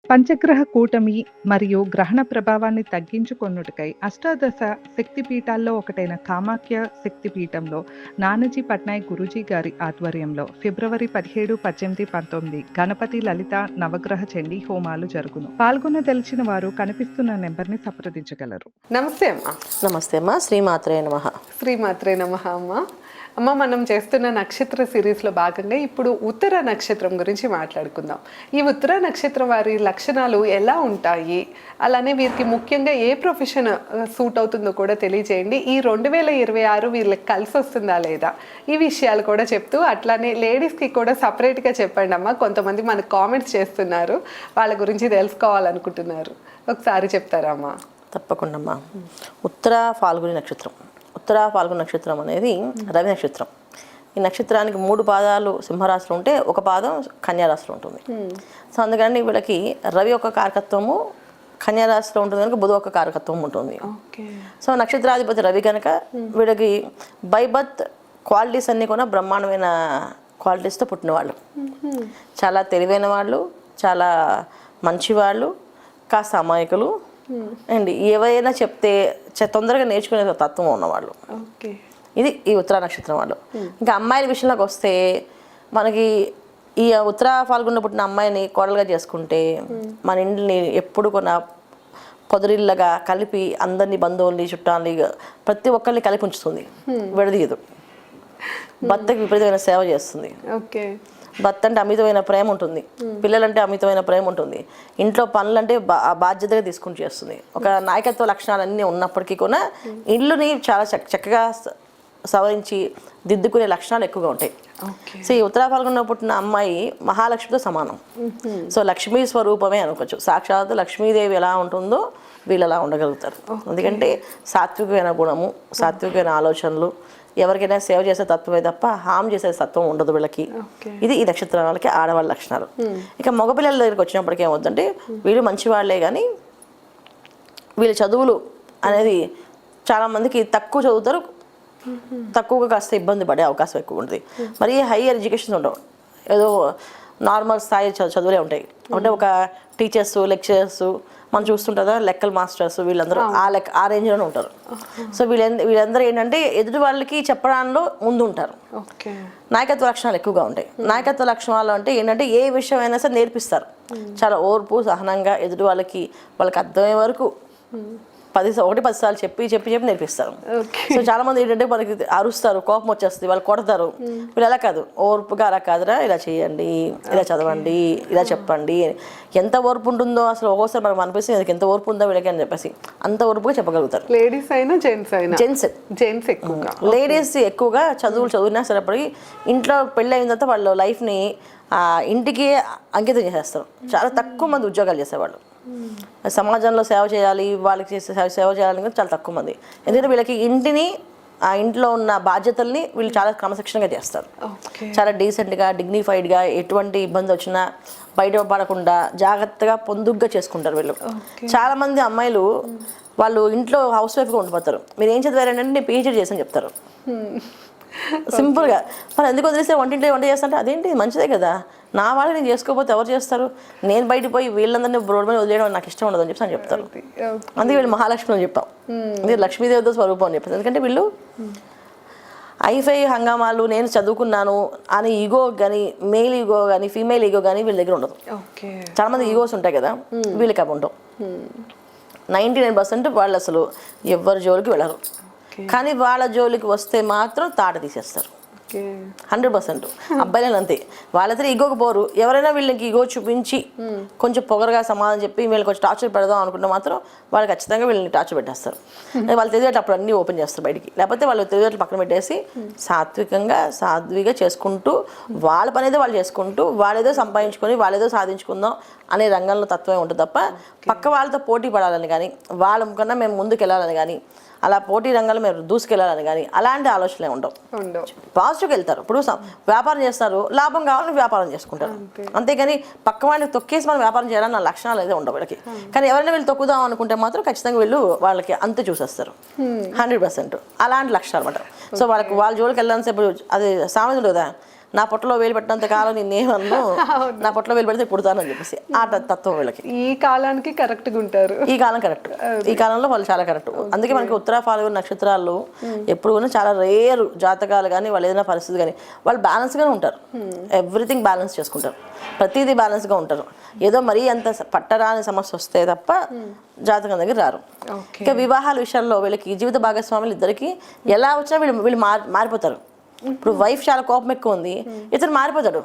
పంచగ్రహ కూటమి మరియు గ్రహణ ప్రభావాన్ని తగ్గించుకొనుటకై అష్టాదశ శక్తిపీఠాల్లో ఒకటైన కామాఖ్య శక్తిపీఠంలో నానాజీ పట్నాయక్ గురూజీ గారి ఆధ్వర్యంలో ఫిబ్రవరి 17, 18, 19 గణపతి లలిత నవగ్రహ చండీ హోమాలు జరుగును. పాల్గొనదలిచిన వారు కనిపిస్తున్న నెంబర్ని సంప్రదించగలరు. నమస్తే అమ్మా. నమస్తే అమ్మా. శ్రీమాత్రే నమః. శ్రీమాత్రే నమః అమ్మ. అమ్మ, మనం చేస్తున్న నక్షత్ర సిరీస్లో భాగంగా ఇప్పుడు ఉత్తర నక్షత్రం గురించి మాట్లాడుకుందాం. ఈ ఉత్తర నక్షత్రం వారి లక్షణాలు ఎలా ఉంటాయి, అలానే వీరికి ముఖ్యంగా ఏ ప్రొఫెషన్ సూట్ అవుతుందో కూడా తెలియజేయండి. ఈ 2026 వీళ్ళకి కలిసి వస్తుందా లేదా, ఈ విషయాలు కూడా చెప్తూ అట్లానే లేడీస్కి కూడా సపరేట్గా చెప్పండి అమ్మ. కొంతమంది మనకు కామెంట్స్ చేస్తున్నారు, వాళ్ళ గురించి తెలుసుకోవాలనుకుంటున్నారు. ఒకసారి చెప్తారా అమ్మా? తప్పకుండా అమ్మా. ఉత్తర ఫాల్గుని నక్షత్రం. ఉత్తర ఫాల్గుని నక్షత్రం అనేది రవి నక్షత్రం. ఈ నక్షత్రానికి 3 పాదాలు సింహరాశిలో ఉంటే ఒక పాదం కన్యారాశిలో ఉంటుంది. సో అందుకని వీళ్ళకి రవి ఒక కారకత్వము కన్యారాశిలో ఉంటుంది కనుక బుధ ఒక కారకత్వం ఉంటుంది. సో నక్షత్రాధిపతి రవి కనుక వీళ్ళకి బై బర్త్ క్వాలిటీస్ అన్నీ కూడా బ్రహ్మాండమైన క్వాలిటీస్తో పుట్టిన వాళ్ళు. చాలా తెలివైన వాళ్ళు, చాలా మంచివాళ్ళు, కాస్త అమాయకులు అండ్ ఏవైనా చెప్తే తొందరగా నేర్చుకునే తత్వం ఉన్నవాళ్ళు. ఇది ఈ ఉత్తర నక్షత్రం వాళ్ళు. ఇంకా అమ్మాయిల విషయంలోకి వస్తే మనకి ఈ ఉత్తర ఫాల్గుణ పుట్టిన అమ్మాయిని కోడలుగా చేసుకుంటే మన ఇంటిని ఎప్పుడు కొన్న పొదరిల్లగా కలిపి అందరినీ బంధువుల్ని చుట్టాలని ప్రతి ఒక్కరిని కలిపి ఉంచుతుంది, విడదీయదు. భర్తకి విపరీతమైన సేవ చేస్తుంది. భర్త అంటే అమితమైన ప్రేమ ఉంటుంది, పిల్లలంటే అమితమైన ప్రేమ ఉంటుంది, ఇంట్లో పనులంటే బాధ్యతగా తీసుకుని చేస్తుంది. ఒక నాయకత్వ లక్షణాలన్నీ ఉన్నప్పటికీ కూడా ఇల్లుని చాలా చక్కగా సవరించి దిద్దుకునే లక్షణాలు ఎక్కువగా ఉంటాయి. సో ఈ ఉత్తర ఫాల్గుణంలో పుట్టిన అమ్మాయి మహాలక్ష్మితో సమానం. సో లక్ష్మీ స్వరూపమే అనుకోవచ్చు. సాక్షాత్ లక్ష్మీదేవి ఎలా ఉంటుందో వీళ్ళు అలా ఉండగలుగుతారు. ఎందుకంటే సాత్వికమైన గుణము, సాత్వికమైన ఆలోచనలు, ఎవరికైనా సేవ చేసే తత్వమే తప్ప హామ్ చేసే తత్వం ఉండదు వీళ్ళకి. ఇది ఈ నక్షత్రం వాళ్ళకి ఆడవాళ్ళ లక్షణాలు. ఇక మగపిల్లల దగ్గరికి వచ్చినప్పటికీ ఏమవుతుందంటే వీళ్ళు మంచి వాళ్ళే కానీ వీళ్ళ చదువులు అనేది చాలామందికి తక్కువ చదువుతారు, తక్కువగా కాస్త ఇబ్బంది పడే అవకాశం ఎక్కువ ఉంటుంది. మరి హైయర్ ఎడ్యుకేషన్ ఉండవు, ఏదో నార్మల్ స్థాయి చదువులే ఉంటాయి. అంటే ఒక టీచర్స్, లెక్చరర్స్ మనం చూస్తుంటుందా, లెక్కల మాస్టర్స్, వీళ్ళందరూ ఆ రేంజ్లోనే ఉంటారు. సో వీళ్ళందరూ ఏంటంటే ఎదుటి వాళ్ళకి చెప్పడంలో ముందు ఉంటారు. నాయకత్వ లక్షణాలు ఎక్కువగా ఉంటాయి. నాయకత్వ లక్షణాలు అంటే ఏంటంటే ఏ విషయం అయినా సరే నేర్పిస్తారు. చాలా ఓర్పు, సహనంగా ఎదుటి వాళ్ళకి అర్థమయ్యే వరకు 10 సార్లు చెప్పి నేర్పిస్తారు. సో చాలా మంది ఏంటంటే మనకి అరుస్తారు, కోపం వచ్చేస్తుంది, వాళ్ళు కొడతారు. వీళ్ళు అలా కాదు, ఓర్పుగా అలా కాదురా, ఇలా చేయండి, ఇలా చదవండి, ఇలా చెప్పండి. ఎంత ఓర్పు ఉంటుందో అసలు ఒక్కోసారి మనకు అనిపిస్తుంది ఎంత ఓర్పు ఉందో వీళ్ళకి అని చెప్పేసి అంత ఓర్పుగా చెప్పగలుగుతారు. లేడీస్ అయినా జెంట్స్ ఎక్కువగా. లేడీస్ ఎక్కువగా చదివినా సరేపడికి ఇంట్లో పెళ్ళి అయిన తర్వాత వాళ్ళ లైఫ్ని ఇంటికి అంకితం చేసేస్తారు. చాలా తక్కువ మంది ఉద్యోగాలు చేసేవాళ్ళు. సమాజంలో సేవ చేయాలి, వాళ్ళకి సేవ చేయాలని చాలా తక్కువ మంది. ఎందుకంటే వీళ్ళకి ఇంటిని, ఆ ఇంట్లో ఉన్న బాధ్యతల్ని వీళ్ళు చాలా క్రమశిక్షణగా చేస్తారు. చాలా డీసెంట్గా, డిగ్నిఫైడ్గా, ఎటువంటి ఇబ్బంది వచ్చినా బయట పడకుండా జాగ్రత్తగా పొందుగ్గా చేసుకుంటారు వీళ్ళు. చాలామంది అమ్మాయిలు వాళ్ళు ఇంట్లో హౌస్ వైఫ్గా ఉండిపోతారు. మీరు ఏం చదివారంటే నేను పిహెచ్డీ చేసని చెప్తారు సింపుల్గా. మరి ఎందుకు వదిలేస్తే వంట చేస్తాంటే అదేంటి మంచిదే కదా, నా వాళ్ళు నేను చేసుకోకపోతే ఎవరు చేస్తారు, నేను బయట పోయి వీళ్ళందరినీ రోడ్డు మీద వదిలేయడం నాకు ఇష్టం ఉండదు అని చెప్పి అని చెప్తారు. అందుకే వీళ్ళు మహాలక్ష్మి అని చెప్పాం, ఇది లక్ష్మీదేవితో స్వరూపం అని చెప్పారు. ఎందుకంటే వీళ్ళు ఐఫై హంగామాలు, నేను చదువుకున్నాను అని ఈగో కానీ, మేల్ ఈగో కానీ, ఫీమేల్ ఈగో కానీ వీళ్ళ దగ్గర ఉండదు. చాలా మంది ఈగోస్ ఉంటాయి కదా, వీళ్ళకి అవి ఉండవు. 99% వాళ్ళు అసలు ఎవరి జోలికి వెళ్ళరు. కానీ వాళ్ళ జోలికి వస్తే మాత్రం తాట తీసేస్తారు. 100% అబ్బాయిలను అంతే. వాళ్ళతో ఈగోకి పోరు. ఎవరైనా వీళ్ళకి ఈగో చూపించి కొంచెం పొగరగా సమాధానం చెప్పి వీళ్ళకి కొంచెం టార్చర్ పెడదాం అనుకుంటే మాత్రం వాళ్ళు ఖచ్చితంగా వీళ్ళని టార్చర్ పెట్టేస్తారు. వాళ్ళు తెలియదు అప్పుడు అన్నీ ఓపెన్ చేస్తారు బయటికి. లేకపోతే వాళ్ళు తెలియదు పక్కన పెట్టేసి సాత్విగా చేసుకుంటూ వాళ్ళ పని ఏదో వాళ్ళు చేసుకుంటూ వాళ్ళేదో సంపాదించుకొని వాళ్ళేదో సాధించుకుందాం అనే రంగంలో తత్వమే ఉంటుంది తప్ప పక్క వాళ్ళతో పోటీ పడాలని కానీ, వాళ్ళ కన్నా మేము ముందుకు వెళ్ళాలని కానీ, అలా పోటీ రంగాల్లో మీరు దూసుకెళ్ళాలని కానీ అలాంటి ఆలోచనలే ఉండవు. పాజిటివ్గా వెళ్తారు. ఇప్పుడు వ్యాపారం చేస్తారు, లాభం కావాలని వ్యాపారం చేసుకుంటారు, అంతేగాని పక్క వాళ్ళని తొక్కేసి మనం వ్యాపారం చేయాలని నా లక్షణాలు అయితే ఉండవు వీళ్ళకి. కానీ ఎవరైనా వీళ్ళు తొక్కుదాం అనుకుంటే మాత్రం ఖచ్చితంగా వీళ్ళు వాళ్ళకి అంతే చూసేస్తారు. 100% అలాంటి లక్షణాలు అనమాట. సో వాళ్ళకి వాళ్ళ జోలికి వెళ్ళాలని సేపు అది సామెత కదా, నా పొట్టలో వేలు పెట్టినంత కాలం నేనేమన్ను, నా పొట్టలో వేలు పెడితే పుడతానని చెప్పేసి ఆ తత్వం వీళ్ళకి. ఈ కాలానికి కరెక్ట్గా ఉంటారు. ఈ కాలం కరెక్ట్, ఈ కాలంలో వాళ్ళు చాలా కరెక్ట్. అందుకే మనకి ఉత్తర ఫాల్గుణ నక్షత్రాలు ఎప్పుడు కూడా చాలా రేరు జాతకాలు కానీ వాళ్ళు ఏదైనా పరిస్థితి కానీ వాళ్ళు బ్యాలెన్స్గానే ఉంటారు. ఎవ్రీథింగ్ బ్యాలెన్స్ చేసుకుంటారు, ప్రతిదీ బ్యాలెన్స్గా ఉంటారు. ఏదో మరీ అంత పట్టరాని సమస్య వస్తే తప్ప జాతకం దగ్గర రారు. ఇంకా వివాహాల విషయాల్లో వీళ్ళకి జీవిత భాగస్వాములు ఇద్దరికి ఎలా వచ్చినా వీళ్ళు మారిపోతారు. ఇప్పుడు వైఫ్ చాలా కోపం ఎక్కువ ఉంది, ఇతను మారిపోతాడు.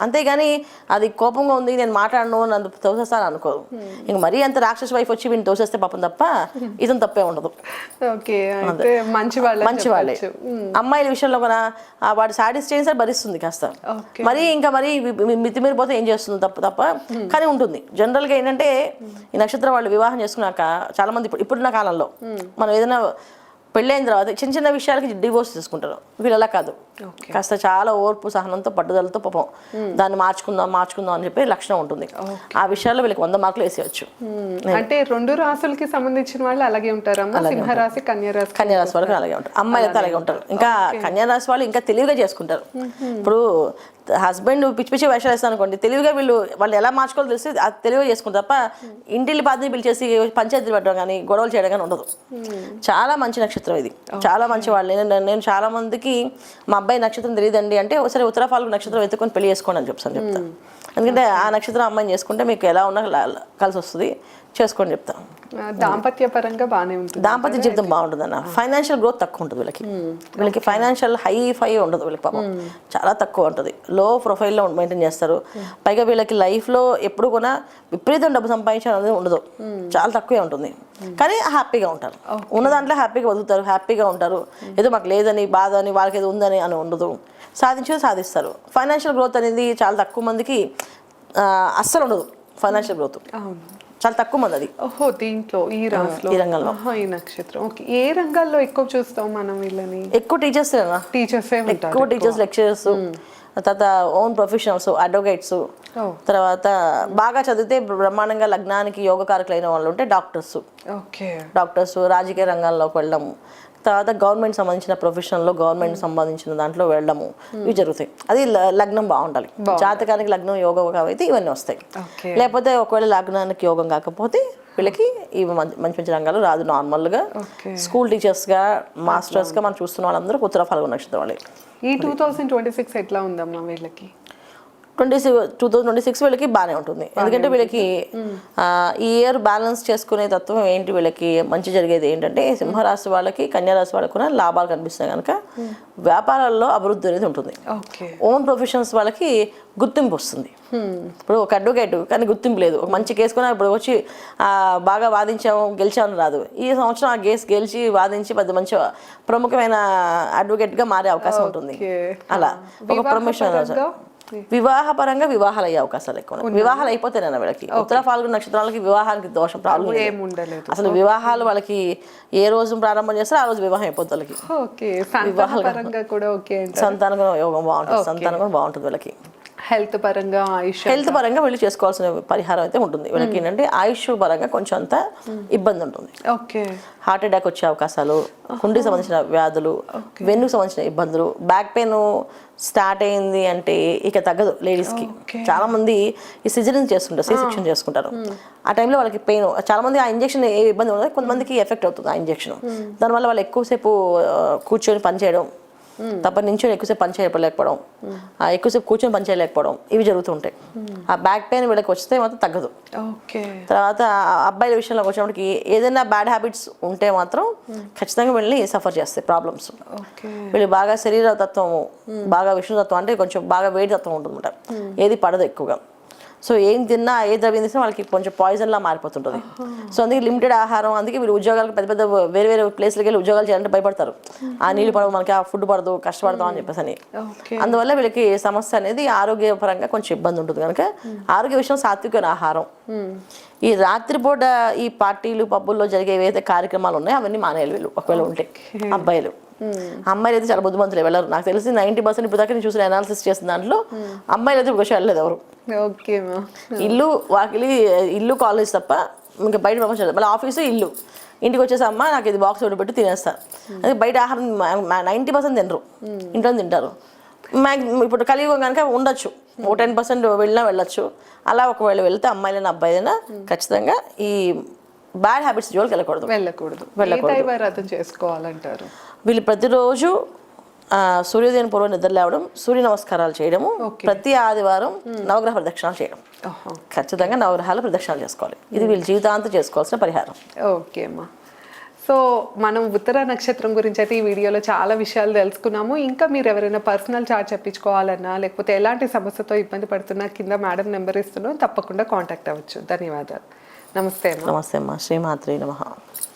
అంతేగాని అది కోపంగా ఉంది నేను మాట్లాడను నన్ను తోసేస్తాను అనుకోరు. ఇంక మరీ అంత రాక్షస వైఫ్ వచ్చి వీడిని తోసేస్తే పాపం తప్ప ఇతను తప్పే ఉండదు. మంచి వాళ్ళే. అమ్మాయిల విషయంలో కూడా వాడు సాటిస్ చేసి భరిస్తుంది కాస్త, మరీ ఇంకా మరీ మితిమీరిపోతే ఏం చేస్తుంది తప్ప కానీ ఉంటుంది. జనరల్గా ఏంటంటే ఈ నక్షత్రం వాళ్ళు వివాహం చేసుకున్నాక చాలా మంది ఇప్పుడున్న కాలంలో మనం ఏదైనా పెళ్ళైన తర్వాత చిన్న చిన్న విషయాలకి డివోర్స్ తీసుకుంటారు. వీళ్ళు అలా కాదు, కాస్త చాలా ఓర్పు సహనంతో పట్టుదలతో పాపం దాన్ని మార్చుకుందాం అని చెప్పి లక్షణం ఉంటుంది. ఆ విషయాల్లో వీళ్ళకి 100 మార్కులు వేసేయచ్చు. అంటే 2 రాసులకి సంబంధించిన వాళ్ళు అలాగే ఉంటారు. సింహరాశి, కన్యారాశి వాళ్ళకి అలాగే ఉంటారు, అమ్మాయిలతో అలాగే ఉంటారు. ఇంకా కన్యారాశి వాళ్ళు ఇంకా తెలివిగా చేసుకుంటారు. ఇప్పుడు హస్బెండ్ పిచ్చి పిచ్చి వేషాలు వేస్తాను అనుకోండి, తెలివిగా వాళ్ళు ఎలా మార్చుకోవాలో తెలిసి అది తెలివిగా చేసుకుంటారు తప్ప ఇంటిల్లి పాతిని పిలిచేసి పంచాయతీలు పెట్టడం కానీ గొడవలు చేయడం కానీ ఉండదు. చాలా మంచి నక్షత్రం ఇది, చాలా మంచి వాళ్ళు. నేను చాలా మందికి మా అబ్బాయి నక్షత్రం తెలియదండి అంటే ఒకసారి ఉత్తర ఫాల్గుణ నక్షత్రం ఎత్తుకొని పెళ్లి చేసుకోండి అని చెప్తాను. ఎందుకంటే ఆ నక్షత్రం అమ్మాయిని చేసుకుంటే మీకు ఎలా ఉన్నా కలిసి వస్తుంది, చేసుకోండి చెప్తాను. దాంపత్య పరంగా బాగానే ఉంటుంది, దాంపత్య జీవితం బాగుంటుంది అన్న. ఫైనాన్షియల్ గ్రోత్ తక్కువ ఉంటుంది వీళ్ళకి ఫైనాన్షియల్ హై ఉండదు వీళ్ళకి, పాపం చాలా తక్కువ ఉంటుంది. లో ప్రొఫైల్లో మెయింటైన్ చేస్తారు. పైగా వీళ్ళకి లైఫ్లో ఎప్పుడు కూడా విపరీతం డబ్బు సంపాదించడం అనేది ఉండదు, చాలా తక్కువే ఉంటుంది. కానీ హ్యాపీగా ఉంటారు, ఉన్న దాంట్లో హ్యాపీగా బతుకుతారు, హ్యాపీగా ఉంటారు. ఏదో మాకు లేదని బాధ అని వాళ్ళకి ఏదో ఉందని అని ఉండదు, సాధిస్తారు. ఫైనాన్షియల్ గ్రోత్ అనేది చాలా తక్కువ మందికి అస్సలు ఉండదు. ఫైనాన్షియల్ గ్రోత్ చాలా తక్కువ మంది అది. ఓహో, దీంట్లో ఈ రంగంలో ఈ నక్షత్రం. ఓకే, ఏ రంగాల్లో ఎక్కువ చూస్తాం మనం వీళ్ళని? ఎక్కువ టీచర్స్, ఎక్కువ టీచర్స్, లెక్చరర్స్, తర్వాత ఓన్ ప్రొఫెషనల్స్, అడ్వకేట్స్, తర్వాత బాగా చదివితే బ్రహ్మాండంగా లగ్నానికి యోగకారకులైన వాళ్ళు ఉంటే డాక్టర్స్, రాజకీయ రంగాల్లోకి వెళ్ళడము, తర్వాత గవర్నమెంట్ సంబంధించిన ప్రొఫెషనల్లో గవర్నమెంట్ సంబంధించిన దాంట్లో వెళ్ళడము, ఇవి జరుగుతాయి. అది లగ్నం బాగుండాలి. జాతకానికి లగ్నం యోగం కాబట్టి ఇవన్నీ వస్తాయి. లేకపోతే ఒకవేళ లగ్నానికి యోగం కాకపోతే వీళ్ళకి ఇవి మంచి రంగాలు రాదు. నార్మల్గా స్కూల్ టీచర్స్గా, మాస్టర్స్గా మనం చూస్తున్న వాళ్ళందరూ ఉత్తర ఫాల్గుణ నక్షత్రం వాళ్ళే. ఈ 2026 ఎట్లా ఉందమ్మా వీళ్ళకి? 2026 వీళ్ళకి బాగానే ఉంటుంది. ఎందుకంటే వీళ్ళకి ఈ ఇయర్ బ్యాలెన్స్ చేసుకునే తత్వం ఏంటి, వీళ్ళకి మంచి జరిగేది ఏంటంటే సింహరాశి వాళ్ళకి, కన్యారాశి వాళ్ళకి కూడా లాభాలు కనిపిస్తున్నాయి కనుక వ్యాపారాల్లో అభివృద్ధి అనేది ఉంటుంది. ఓన్ ప్రొఫెషన్స్ వాళ్ళకి గుర్తింపు వస్తుంది. ఇప్పుడు ఒక అడ్వకేట్ కానీ గుర్తింపు లేదు, ఒక మంచి కేసు కూడా ఇప్పుడు వచ్చి బాగా గెలిచామని రాదు. ఈ సంవత్సరం ఆ కేసు గెలిచి వాదించి పెద్ద మంచి ప్రముఖమైన అడ్వకేట్గా మారే అవకాశం ఉంటుంది. అలా ఒక ప్రమోషన్. వివాహపరంగా వివాహాలు అయ్యే అవకాశాలు ఎక్కువ. వివాహాలు అయిపోతేనే వీళ్ళకి ఉత్తర ఫాల్గుణ నక్షత్రాలకి వివాహానికి దోషం ప్రాబ్లం ఏముండలేదు. అసలు వివాహాలు వాళ్ళకి ఏ రోజు ప్రారంభం చేస్తారో ఆ రోజు వివాహం అయిపోతుంది వాళ్ళకి. సంతానం యోగం బాగుంటుంది, సంతానం కూడా బాగుంటుంది వీళ్ళకి. హెల్త్ పరంగా వీళ్ళు చేసుకోవాల్సిన పరిహారం అయితే ఉంటుంది. వీళ్ళకి ఏంటంటే ఆయుష్ పరంగా కొంచెం అంత ఇబ్బంది ఉంటుంది. హార్ట్ అటాక్ వచ్చే అవకాశాలు, కుండికి సంబంధించిన వ్యాధులు, వెన్నుకు సంబంధించిన ఇబ్బందులు, బ్యాక్ పెయిన్ స్టార్ట్ అయింది అంటే ఇక తగ్గదు లేడీస్కి. చాలా మంది ఈ సిజరీన్ చేస్తుంటారు, C-సెక్షన్ చేసుకుంటారు. ఆ టైంలో వాళ్ళకి పెయిన్, చాలా మంది ఆ ఇంజెక్షన్ ఏ ఇబ్బంది ఉండదు, కొంతమందికి ఎఫెక్ట్ అవుతుంది ఆ ఇంజెక్షన్. దానివల్ల వాళ్ళు ఎక్కువసేపు కూర్చొని పనిచేయడం తప్ప నించొని ఎక్కువసేపు పని చేయలేకపోవడం, ఎక్కువసేపు కూర్చొని పని చేయలేకపోవడం, ఇవి జరుగుతుంటాయి. ఆ బ్యాక్ పెయిన్ వీళ్ళకి వస్తే మాత్రం తగ్గదు. తర్వాత అబ్బాయిల విషయంలో వచ్చేప్పటికి ఏదైనా బ్యాడ్ హ్యాబిట్స్ ఉంటే మాత్రం ఖచ్చితంగా వీళ్ళని సఫర్ చేస్తాయి ప్రాబ్లమ్స్. వీళ్ళు బాగా శరీర తత్వము, బాగా విష్ణు తత్వం అంటే కొంచెం బాగా వేడి తత్వం ఉంటుందన్నమాట, ఏది పడదు ఎక్కువగా. సో ఏం తిన్నా, ఏ ద్రవ్యం తిన్నా వాళ్ళకి కొంచెం పాయిజన్లా మారిపోతుంటుంది. సో అందుకే లిమిటెడ్ ఆహారం, అందుకే వీళ్ళు ఉద్యోగాలకు పెద్ద వేరే ప్లేస్లకి వెళ్ళి ఉద్యోగాలు చేయాలంటే భయపడతారు. ఆ నీళ్ళు పడవు, మనకి ఆ ఫుడ్ పడదు, కష్టపడతాం అని చెప్పేసి అని. అందువల్ల వీళ్ళకి సమస్య అనేది ఆరోగ్యపరంగా కొంచెం ఇబ్బంది ఉంటుంది కనుక ఆరోగ్య విషయం సాత్వికమైన ఆహారం. ఈ రాత్రిపూట ఈ పార్టీలు పబ్బుల్లో జరిగే ఏవైతే కార్యక్రమాలు ఉన్నాయో అవన్నీ మానేయాలి వీళ్ళు ఒకవేళ ఉంటే. అబ్బాయిలు, అమ్మాయిలు అయితే చాలా బుద్ధిమంతులు వెళ్ళరు. నాకు తెలిసి 90% ఇప్పుడు దాకా నేను చూసిన అనాలిసిస్ చేసిన దాంట్లో అమ్మాయిలు అయితే ఇప్పుడు వెళ్ళలేదు ఎవరు. ఇల్లు వాకిలి, ఇల్లు కాలేజ్ తప్ప ఇంకా బయట ప్రపంచం. మళ్ళీ ఆఫీసు, ఇల్లు, ఇంటికి వచ్చేసి అమ్మ నాకు ఇది బాక్స్ ఒకటి పెట్టి తినేస్తాను. అదే బయట ఆహారం 90% తినరు, ఇంట్లో తింటారు. ఇప్పుడు కలియుగం కనుక ఉండొచ్చు, 10% వెళ్ళినా వెళ్ళొచ్చు. అలా ఒకవేళ వెళ్తే అమ్మాయిలైనా అబ్బాయిలైనా ఖచ్చితంగా ఈ బ్యాడ్ హ్యాబిట్స్ జోలికి వెళ్ళకూడదు. దైవారాధన చేసుకోవాలంటారు. వీళ్ళు ప్రతిరోజు సూర్యోదయం పూర్వం నిద్ర లేవడం, సూర్య నమస్కారాలు చేయడము, ప్రతి ఆదివారం నవగ్రహ ప్రదక్షిణాలు చేయడం, ఖచ్చితంగా నవగ్రహాలు ప్రదక్షిణాలు చేసుకోవాలి. ఇది వీళ్ళు జీవితాంతం చేసుకోవాల్సిన పరిహారం. ఓకే అమ్మా. సో మనం ఉత్తర నక్షత్రం గురించి అయితే ఈ వీడియోలో చాలా విషయాలు తెలుసుకున్నాము. ఇంకా మీరు ఎవరైనా పర్సనల్ చార్ట్ చెప్పించుకోవాలన్నా లేకపోతే ఎలాంటి సమస్యతో ఇబ్బంది పడుతున్నా కింద మేడం నెంబర్ ఇస్తున్నాం, తప్పకుండా కాంటాక్ట్ అవ్వచ్చు. ధన్యవాదాలు. నమస్తే అమ్మా. నమస్తే అమ్మా. శ్రీమాత్రే నమః.